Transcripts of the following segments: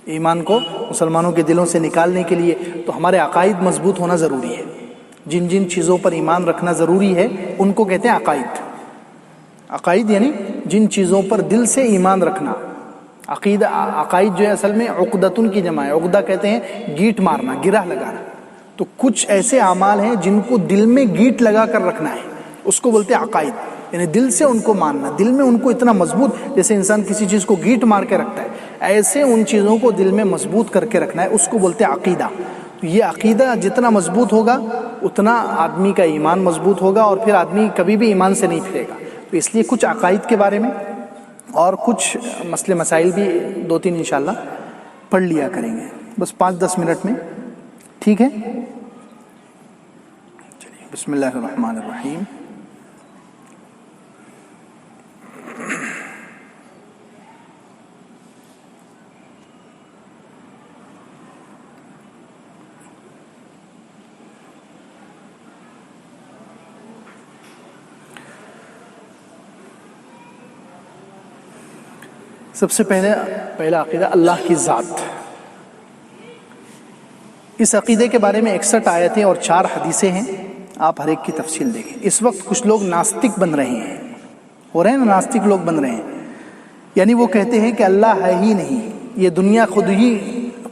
ایمان کو مسلمانوں کے دلوں سے نکالنے کے لیے تو ہمارے عقائد مضبوط ہونا ضروری ہے. جن جن چیزوں پر ایمان رکھنا ضروری ہے ان کو کہتے ہیں عقائد. عقائد یعنی جن چیزوں پر دل سے ایمان رکھنا. عقائد جو ہے اصل میں عقدتن کی جمع ہے. عقدہ کہتے ہیں گیٹ مارنا، گرہ لگانا. تو کچھ ایسے اعمال ہیں جن کو دل میں گیٹ لگا کر رکھنا ہے، اس کو بولتے ہیں عقائد. یعنی دل سے ان کو ماننا، دل میں ان کو اتنا مضبوط، جیسے انسان کسی چیز کو گیٹ مار کے رکھتا ہے، ایسے ان چیزوں کو دل میں مضبوط کر کے رکھنا ہے، اس کو بولتے ہیں عقیدہ. تو یہ عقیدہ جتنا مضبوط ہوگا اتنا آدمی کا ایمان مضبوط ہوگا، اور پھر آدمی کبھی بھی ایمان سے نہیں پھرے گا. تو اس لیے کچھ عقائد کے بارے میں اور کچھ مسئلے مسائل بھی 2-3 انشاءاللہ پڑھ لیا کریں گے، بس 5-10 منٹ میں. ٹھیک ہے، چلیے بسم اللہ الرحمن الرحیم. سب سے پہلا عقیدہ اللہ کی ذات. اس عقیدے کے بارے میں 61 آیتیں اور 4 حدیثیں ہیں. آپ ہر ایک کی تفصیل دیکھیں. اس وقت کچھ لوگ ناستک بن رہے ہیں، ہو رہے ہیں نا، ناستک لوگ بن رہے ہیں. یعنی وہ کہتے ہیں کہ اللہ ہے ہی نہیں، یہ دنیا خود ہی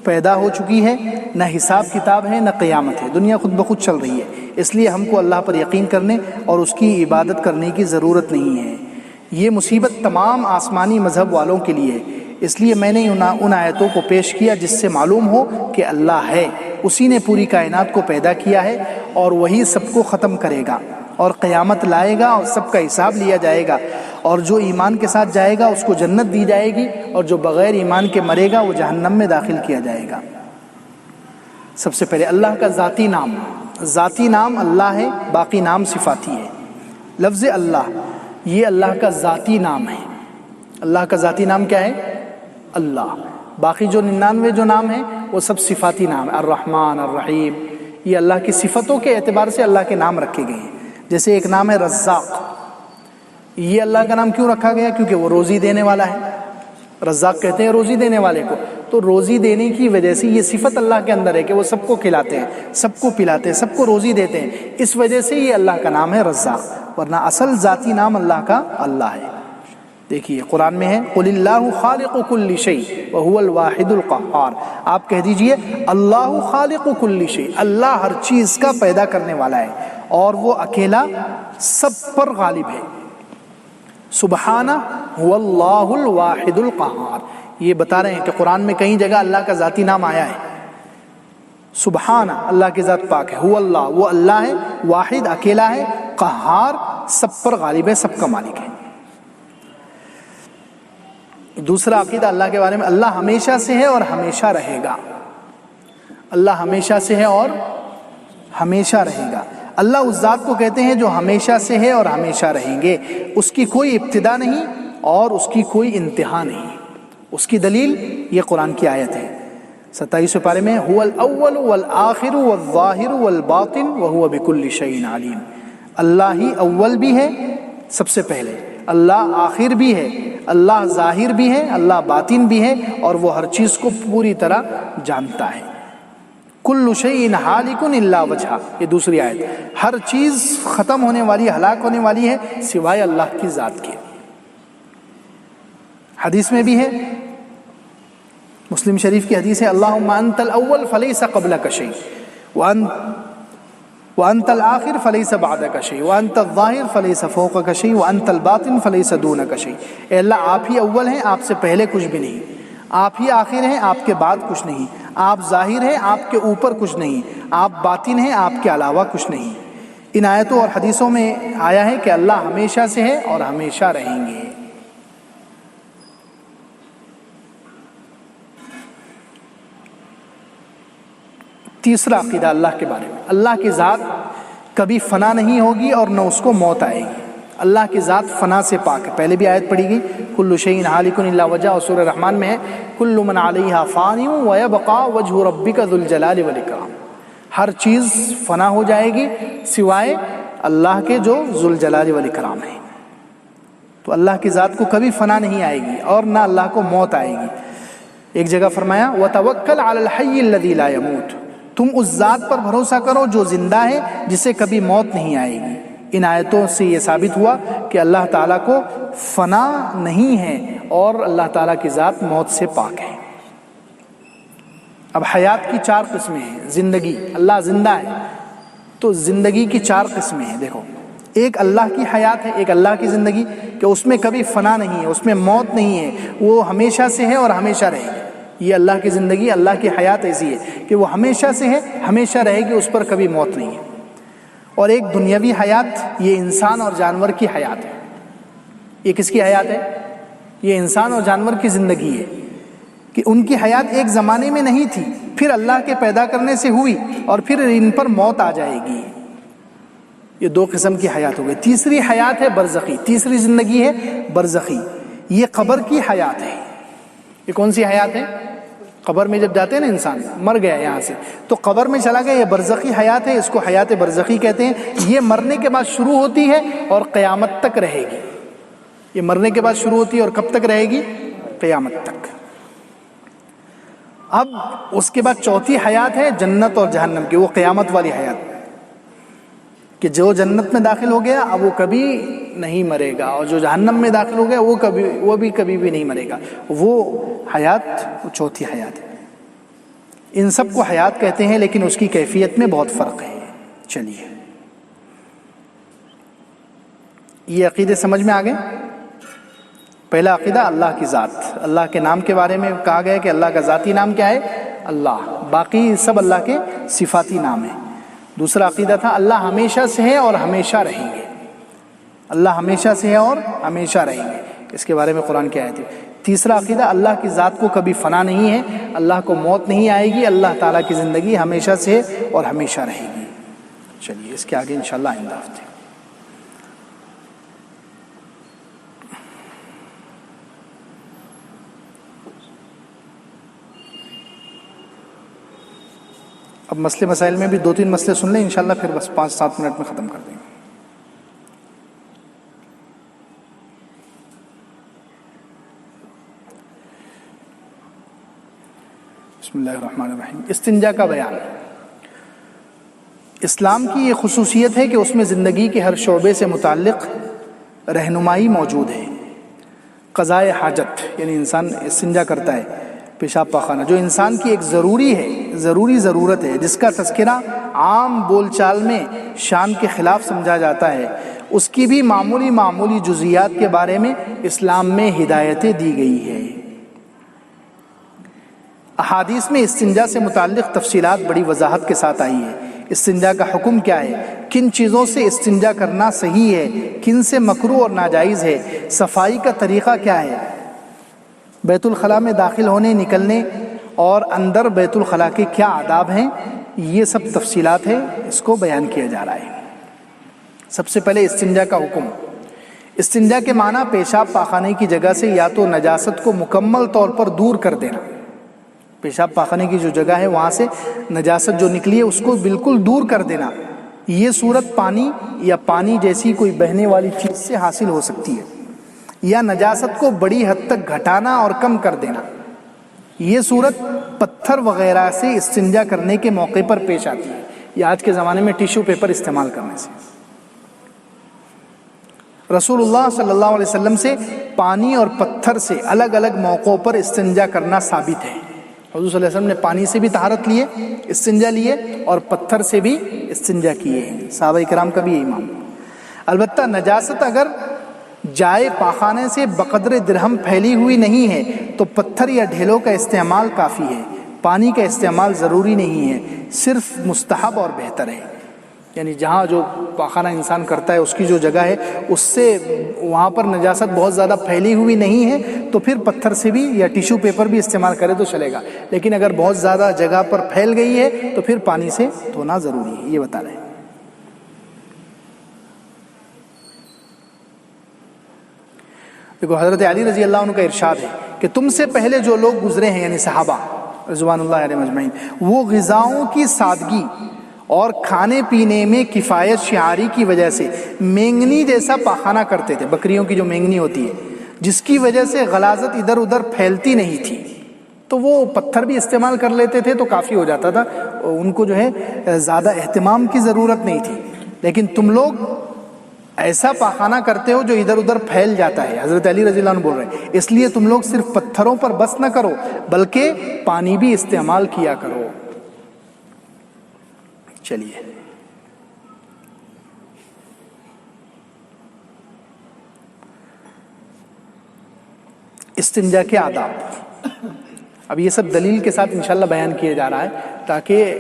پیدا ہو چکی ہے، نہ حساب کتاب ہے نہ قیامت ہے، دنیا خود بخود چل رہی ہے، اس لیے ہم کو اللہ پر یقین کرنے اور اس کی عبادت کرنے کی ضرورت نہیں ہے. یہ مصیبت تمام آسمانی مذہب والوں کے لیے ہے. اس لیے میں نے ان آیتوں کو پیش کیا جس سے معلوم ہو کہ اللہ ہے، اسی نے پوری کائنات کو پیدا کیا ہے اور وہی سب کو ختم کرے گا اور قیامت لائے گا اور سب کا حساب لیا جائے گا، اور جو ایمان کے ساتھ جائے گا اس کو جنت دی جائے گی، اور جو بغیر ایمان کے مرے گا وہ جہنم میں داخل کیا جائے گا. سب سے پہلے اللہ کا ذاتی نام. ذاتی نام اللہ ہے، باقی نام صفاتی ہے. لفظ اللہ یہ اللہ کا ذاتی نام ہے. اللہ کا ذاتی نام کیا ہے؟ اللہ. باقی جو 99 جو نام ہیں وہ سب صفاتی نام ہے. الرحمن، الرحیم، یہ اللہ کی صفتوں کے اعتبار سے اللہ کے نام رکھے گئے ہیں. جیسے ایک نام ہے رزاق. یہ اللہ کا نام کیوں رکھا گیا؟ کیونکہ وہ روزی دینے والا ہے. رزاق کہتے ہیں روزی دینے والے کو. تو روزی دینے کی وجہ سے یہ صفت اللہ کے اندر ہے کہ وہ سب کو کھلاتے ہیں، سب کو پلاتے ہیں، سب کو روزی دیتے ہیں. اس وجہ سے یہ اللہ کا نام ہے رزاق، ورنہ اصل ذاتی نام اللہ کا اللہ ہے. دیکھیے قرآن میں ہے قل اللہ خالق کل شیء وهو الواحد القہار. آپ کہہ دیجئے اللہ خالق کل شیء، اللہ ہر چیز کا پیدا کرنے والا ہے اور وہ اکیلا سب پر غالب ہے. سبحانہ هو اللہ الواحد القہار. یہ بتا رہے ہیں کہ قرآن میں کئی جگہ اللہ کا ذاتی نام آیا ہے. سبحانہ اللہ کی ذات پاک ہے، هو اللہ وہ اللہ ہے، واحد اکیلا ہے، قہار سب پر غالب ہے، سب کا مالک ہے. دوسرا عقیدہ اللہ کے بارے میں، اللہ ہمیشہ سے ہے اور ہمیشہ رہے گا. اللہ ہمیشہ سے ہے اور ہمیشہ رہے گا. اللہ اس ذات کو کہتے ہیں جو ہمیشہ سے ہے اور ہمیشہ رہیں گے. اس کی کوئی ابتدا نہیں اور اس کی کوئی انتہا نہیں. اس کی دلیل یہ قرآن کی آیت ہے 27 پارے میں هو الاول والآخر والظاہر والباطن وهو بكل شيء علیم. اللہ ہی اول بھی ہے سب سے پہلے، اللہ آخر بھی ہے، اللہ ظاہر بھی ہے، اللہ باطن بھی ہے، اور وہ ہر چیز کو پوری طرح جانتا ہے. کل شیء ہالک الا وجہہ، یہ دوسری آیت. ہر چیز ختم ہونے والی، ہلاک ہونے والی ہے سوائے اللہ کی ذات کے. حدیث میں بھی ہے، مسلم شریف کی حدیث ہے اللہم انت الاول فلیس قبلک شیء وانت الآخر فلیس بعدک شیء وانت الظاہر فلیس فوقک شیء وانت الباطن فلیس دونک شیء. اے اللہ آپ ہی اول ہیں، آپ سے پہلے کچھ بھی نہیں. آپ ہی آخر ہیں، آپ کے بعد کچھ نہیں. آپ ظاہر ہیں، آپ کے اوپر کچھ نہیں. آپ باطن ہیں، آپ کے علاوہ کچھ نہیں. ان آیتوں اور حدیثوں میں آیا ہے کہ اللہ ہمیشہ سے ہے اور ہمیشہ رہیں گے. تیسرا عقیدہ اللہ کے بارے میں، اللہ کی ذات کبھی فنا نہیں ہوگی اور نہ اس کو موت آئے گی. اللہ کی ذات فنا سے پاک ہے. پہلے بھی آیت پڑھی گئی کل شیء ہالک الا وجہہ، اور سورہ رحمان میں ہے کل من علیہا فان ویبقى وجہ ربک ذو الجلال والاکرام. ہر چیز فنا ہو جائے گی سوائے اللہ کے جو ذو الجلال والاکرام ہے. تو اللہ کی ذات کو کبھی فنا نہیں آئے گی اور نہ اللہ کو موت آئے گی. ایک جگہ فرمایا وَتَوَكَّلْ عَلَى الْحَيِّ الَّذِي لَا يَمُوتُ، تم اس ذات پر بھروسہ کرو جو زندہ ہے، جسے کبھی موت نہیں آئے گی۔ ان آیتوں سے یہ ثابت ہوا کہ اللہ تعالیٰ کو فنا نہیں ہے اور اللہ تعالیٰ کی ذات موت سے پاک ہے۔ اب حیات کی 4 قسمیں ہیں۔ زندگی، اللہ زندہ ہے تو زندگی کی 4 قسمیں ہیں۔ دیکھو، ایک اللہ کی حیات ہے، ایک اللہ کی زندگی کہ اس میں کبھی فنا نہیں ہے، اس میں موت نہیں ہے، وہ ہمیشہ سے ہے اور ہمیشہ رہے گی۔ یہ اللہ کی زندگی، اللہ کی حیات ایسی ہے کہ وہ ہمیشہ سے ہے، ہمیشہ رہے گی، اس پر کبھی موت نہیں ہے۔ اور ایک دنیاوی حیات، یہ انسان اور جانور کی حیات ہے۔ یہ کس کی حیات ہے؟ یہ انسان اور جانور کی زندگی ہے کہ ان کی حیات ایک زمانے میں نہیں تھی، پھر اللہ کے پیدا کرنے سے ہوئی اور پھر ان پر موت آ جائے گی۔ یہ 2 قسم کی حیات ہو گئی۔ تیسری حیات ہے برزخی، تیسری زندگی ہے برزخی، یہ قبر کی حیات ہے۔ یہ کون سی حیات ہے؟ قبر میں جب جاتے ہیں نا، انسان مر گیا یہاں سے تو قبر میں چلا گیا، یہ برزخی حیات ہے، اس کو حیات برزخی کہتے ہیں۔ یہ مرنے کے بعد شروع ہوتی ہے اور قیامت تک رہے گی۔ یہ مرنے کے بعد شروع ہوتی ہے اور کب تک رہے گی؟ قیامت تک۔ اب اس کے بعد چوتھی حیات ہے جنت اور جہنم کی، وہ قیامت والی حیات کہ جو جنت میں داخل ہو گیا اب وہ کبھی نہیں مرے گا، اور جو جہنم میں داخل ہو گیا وہ بھی کبھی نہیں مرے گا۔ وہ حیات، وہ چوتھی حیات ہے۔ ان سب کو حیات کہتے ہیں، لیکن اس کی کیفیت میں بہت فرق ہے۔ چلیے، یہ عقیدے سمجھ میں آ گئے۔ پہلا عقیدہ اللہ کی ذات، اللہ کے نام کے بارے میں کہا گیا کہ اللہ کا ذاتی نام کیا ہے؟ اللہ، باقی سب اللہ کے صفاتی نام ہیں۔ دوسرا عقیدہ تھا اللہ ہمیشہ سے ہے اور ہمیشہ رہیں گے، اللہ ہمیشہ سے ہے اور ہمیشہ رہیں گے، اس کے بارے میں قرآن کی آیت ہے۔ تیسرا عقیدہ اللہ کی ذات کو کبھی فنا نہیں ہے، اللہ کو موت نہیں آئے گی، اللہ تعالیٰ کی زندگی ہمیشہ سے ہے اور ہمیشہ رہے گی۔ چلیے، اس کے آگے انشاءاللہ آئندہ ہفتے۔ اب مسئلے مسائل میں بھی 2-3 مسئلے سن لیں انشاءاللہ، پھر بس 5-7 منٹ میں ختم کر دیں گے۔ بسم اللہ الرحمن الرحیم۔ استنجا کا بیان۔ اسلام کی یہ خصوصیت ہے کہ اس میں زندگی کے ہر شعبے سے متعلق رہنمائی موجود ہے۔ قضاء حاجت، یعنی انسان استنجا کرتا ہے، پیشاب پاخانہ، جو انسان کی ایک ضروری ضرورت ہے، جس کا تذکرہ عام بول چال میں شان کے خلاف سمجھا جاتا ہے، اس کی بھی معمولی جزیات کے بارے میں اسلام میں ہدایتیں دی گئی ہے۔ احادیث میں استنجا سے متعلق تفصیلات بڑی وضاحت کے ساتھ آئی ہے۔ استنجا کا حکم کیا ہے، کن چیزوں سے استنجا کرنا صحیح ہے، کن سے مکروہ اور ناجائز ہے، صفائی کا طریقہ کیا ہے، بیت الخلاء میں داخل ہونے نکلنے اور اندر بیت الخلاء کے کیا آداب ہیں، یہ سب تفصیلات ہیں، اس کو بیان کیا جا رہا ہے۔ سب سے پہلے استنجا کا حکم۔ استنجا کے معنی پیشاب پاخانے کی جگہ سے یا تو نجاست کو مکمل طور پر دور کر دینا، پیشاب پاخانے کی جو جگہ ہے وہاں سے نجاست جو نکلی ہے اس کو بالکل دور کر دینا۔ یہ صورت پانی یا پانی جیسی کوئی بہنے والی چیز سے حاصل ہو سکتی ہے، یا نجاست کو بڑی حد تک گھٹانا اور کم کر دینا۔ یہ صورت پتھر وغیرہ سے استنجا کرنے کے موقع پر پیش آتی ہے، یا آج کے زمانے میں ٹیشو پیپر استعمال کرنے سے۔ رسول اللہ صلی اللہ علیہ وسلم سے پانی اور پتھر سے الگ الگ موقعوں پر استنجا کرنا ثابت ہے۔ حضور صلی اللہ علیہ وسلم نے پانی سے بھی طہارت لیے، استنجا لیے، اور پتھر سے بھی استنجا کیے ہیں۔ صحابہ کرام کا بھی یہی معاملہ۔ البتہ نجاست اگر جائے پاخانے سے بقدر درہم پھیلی ہوئی نہیں ہے تو پتھر یا ڈھیلوں کا استعمال کافی ہے، پانی کا استعمال ضروری نہیں ہے، صرف مستحب اور بہتر ہے۔ یعنی جہاں جو پاخانہ انسان کرتا ہے اس کی جو جگہ ہے اس سے وہاں پر نجاست بہت زیادہ پھیلی ہوئی نہیں ہے تو پھر پتھر سے بھی یا ٹیشو پیپر بھی استعمال کرے تو چلے گا، لیکن اگر بہت زیادہ جگہ پر پھیل گئی ہے تو پھر پانی سے دھونا ضروری ہے، یہ بتا رہے ہیں۔ دیکھو، حضرت علی رضی اللہ عنہ کا ارشاد ہے کہ تم سے پہلے جو لوگ گزرے ہیں یعنی صحابہ رضوان اللہ علیہم اجمعین، وہ غذاؤں کی سادگی اور کھانے پینے میں کفایت شعاری کی وجہ سے مینگنی جیسا پاخانہ کرتے تھے، بکریوں کی جو مینگنی ہوتی ہے، جس کی وجہ سے غلاظت ادھر ادھر پھیلتی نہیں تھی۔ تو وہ پتھر بھی استعمال کر لیتے تھے تو کافی ہو جاتا تھا، ان کو جو ہے زیادہ اہتمام کی ضرورت نہیں تھی. لیکن تم لوگ ایسا پاخانہ کرتے ہو جو ادھر ادھر پھیل جاتا ہے. حضرت علی رضی اللہ عنہ بول رہے ہیں اس لیے تم لوگ صرف پتھروں پر بس نہ کرو بلکہ پانی بھی استعمال کیا کرو. چلیے استنجا کے آداب، اب یہ سب دلیل کے ساتھ انشاءاللہ بیان کیا جا رہا ہے تاکہ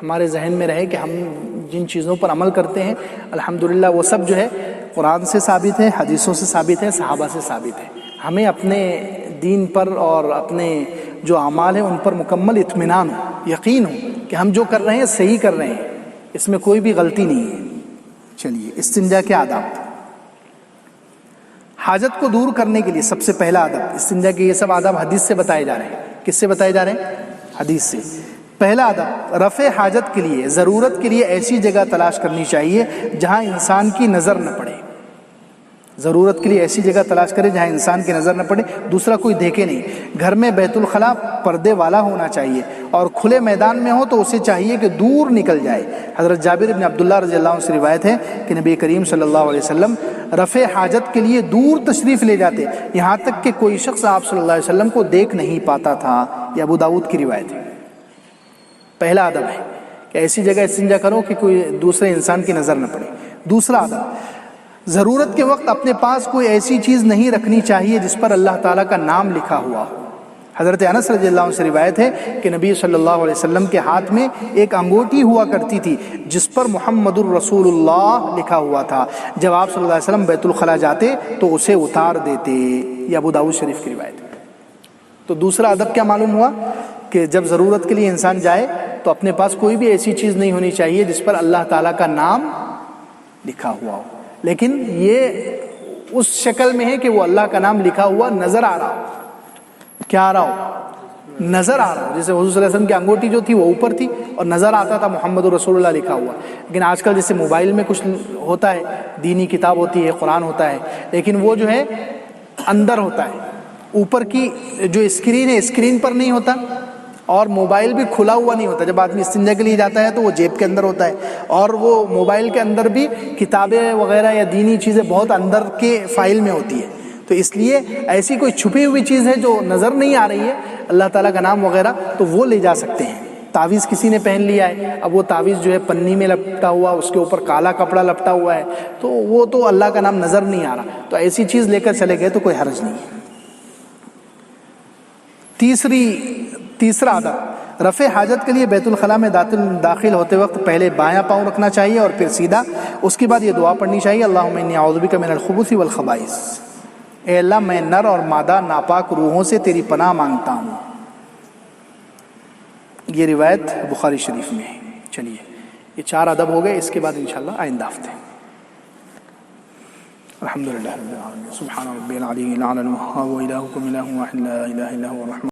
ہمارے ذہن میں رہے کہ ہم جن چیزوں پر عمل کرتے ہیں الحمدللہ وہ سب جو ہے قرآن سے ثابت ہے، حدیثوں سے ثابت ہے، صحابہ سے ثابت ہے. ہمیں اپنے دین پر اور اپنے جو اعمال ہیں ان پر مکمل اطمینان ہو، یقین ہو کہ ہم جو کر رہے ہیں صحیح کر رہے ہیں، اس میں کوئی بھی غلطی نہیں ہے. چلیے استنجا کے آداب. حاجت کو دور کرنے کے لیے سب سے پہلا ادب استنجا کے، یہ سب آداب حدیث سے بتائے جا رہے ہیں. کس سے بتائے جا رہے ہیں؟ حدیث سے. پہلا ادب رفع حاجت کے لیے ضرورت کے لیے ایسی جگہ تلاش کرنی چاہیے جہاں انسان کی نظر نہ پڑے. ضرورت کے لیے ایسی جگہ تلاش کرے جہاں انسان کی نظر نہ پڑے، دوسرا کوئی دیکھے نہیں. گھر میں بیت الخلاء پردے والا ہونا چاہیے اور کھلے میدان میں ہو تو اسے چاہیے کہ دور نکل جائے. حضرت جابر بن عبداللہ رضی اللہ عنہ سے روایت ہے کہ نبی کریم صلی اللہ علیہ وسلم رفع حاجت کے لیے دور تشریف لے جاتے یہاں تک کہ کوئی شخص آپ صلی اللہ علیہ وسلم کو دیکھ نہیں پاتا تھا. یہ ابو داؤد کی روایت ہے. پہلا ادب ہے کہ ایسی جگہ استنجا کرو کہ کوئی دوسرے انسان کی نظر نہ پڑے. دوسرا ادب ضرورت کے وقت اپنے پاس کوئی ایسی چیز نہیں رکھنی چاہیے جس پر اللہ تعالیٰ کا نام لکھا ہوا ہو. حضرت انس رضی اللہ عنہ سے روایت ہے کہ نبی صلی اللہ علیہ وسلم کے ہاتھ میں ایک انگوٹھی ہوا کرتی تھی جس پر محمد الرسول اللہ لکھا ہوا تھا. جب آپ صلی اللہ علیہ وسلم بیت الخلاء جاتے تو اسے اتار دیتے. یہ ابو داؤد شریف کی روایت ہے. تو دوسرا ادب کیا معلوم ہوا کہ جب ضرورت کے لیے انسان جائے تو اپنے پاس کوئی بھی ایسی چیز نہیں ہونی چاہیے جس پر اللہ تعالیٰ کا نام لکھا ہوا ہو، لیکن یہ اس شکل میں ہے کہ وہ اللہ کا نام لکھا ہوا نظر آ رہا ہو. کیا آ رہا ہو؟ نظر آ رہا ہو. جیسے حضور صلی اللہ علیہ وسلم کی انگوٹھی جو تھی وہ اوپر تھی اور نظر آتا تھا محمد رسول اللہ لکھا ہوا. لیکن آج کل جیسے موبائل میں کچھ ہوتا ہے، دینی کتاب ہوتی ہے، قرآن ہوتا ہے، لیکن وہ جو ہے اندر ہوتا ہے، اوپر کی جو اسکرین ہے اسکرین پر نہیں ہوتا، اور موبائل بھی کھلا ہوا نہیں ہوتا. جب آدمی استنجا کے لیے جاتا ہے تو وہ جیب کے اندر ہوتا ہے، اور وہ موبائل کے اندر بھی کتابیں وغیرہ یا دینی چیزیں بہت اندر کے فائل میں ہوتی ہے. تو اس لیے ایسی کوئی چھپی ہوئی چیز ہے جو نظر نہیں آ رہی ہے اللہ تعالیٰ کا نام وغیرہ، تو وہ لے جا سکتے ہیں. تعویذ کسی نے پہن لیا ہے، اب وہ تعویذ جو ہے پنی میں لپٹا ہوا، اس کے اوپر کالا کپڑا لپٹا ہوا ہے، تو وہ تو اللہ کا نام نظر نہیں آ رہا، تو ایسی چیز لے کر چلے گئے تو کوئی حرج نہیں ہے. تیسرا ادب رفع حاجت کے لیے بیت الخلاء میں داخل ہوتے وقت پہلے بایاں پاؤں رکھنا چاہیے اور پھر سیدھا. اس کے بعد یہ دعا پڑھنی چاہیے، اللہم انی اعوذ بک من الخبث والخبائث. اے اللہ میں نر اور مادہ ناپاک روحوں سے تیری پناہ مانگتا ہوں. یہ روایت بخاری شریف میں ہے. چلیے یہ 4 ادب ہو گئے. اس کے بعد انشاءاللہ آئندہ ہفتے. الحمدللہ رب العالمین، سبحان ربی العلی الاعلی الوہاب، والہکم الہ واحد لا الہ الا هو الرحمن